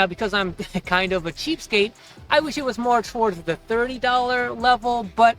Now, because I'm kind of a cheapskate, I wish it was more towards the $30 level, but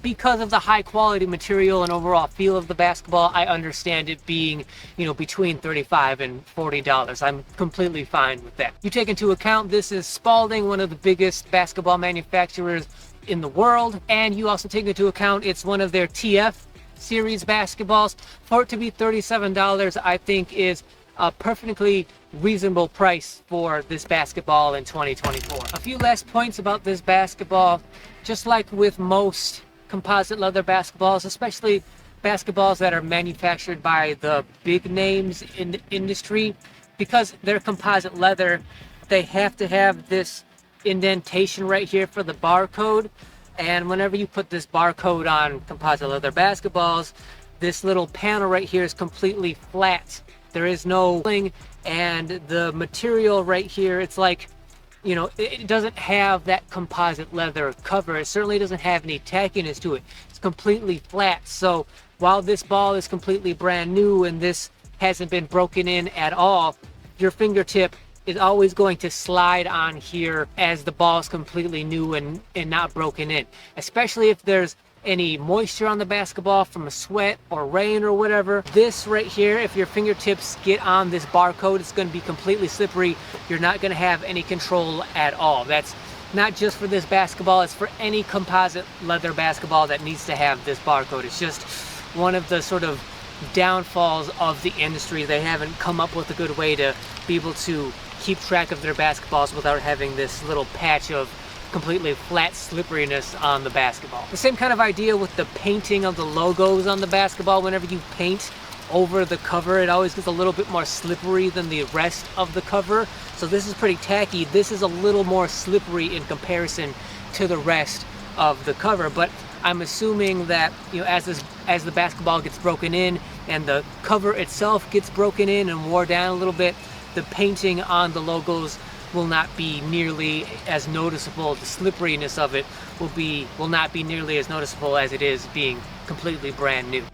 because of the high quality material and overall feel of the basketball, I understand it being, between $35 and $40. I'm completely fine with that. You take into account this is Spalding, one of the biggest basketball manufacturers in the world, and you also take into account it's one of their TF series basketballs. For it to be $37, I think is a perfectly reasonable price for this basketball in 2024. A few last points about this basketball. Just like with most composite leather basketballs, especially basketballs that are manufactured by the big names in the industry, because they're composite leather, they have to have this indentation right here for the barcode. And whenever you put this barcode on composite leather basketballs, this little panel right here is completely flat. There is no thing, and the material right here, it's like, it doesn't have that composite leather cover. It certainly doesn't have any tackiness to it. It's completely flat. So while this ball is completely brand new and this hasn't been broken in at all, your fingertip is always going to slide on here as the ball is completely new and not broken in. Especially if there's any moisture on the basketball from a sweat or rain or whatever. This right here, if your fingertips get on this barcode, it's going to be completely slippery. You're not going to have any control at all. That's not just for this basketball, it's for any composite leather basketball that needs to have this barcode. It's just one of the sort of downfalls of the industry. They haven't come up with a good way to be able to keep track of their basketballs without having this little patch of completely flat slipperiness on the basketball. The same kind of idea with the painting of the logos on the basketball. Whenever you paint over the cover, it always gets a little bit more slippery than the rest of the cover. So this is pretty tacky. This is a little more slippery in comparison to the rest of the cover, but I'm assuming that as the basketball gets broken in and the cover itself gets broken in and wore down a little bit, the painting on the logos will not be nearly as noticeable. The slipperiness of it will not be nearly as noticeable as it is being completely brand new.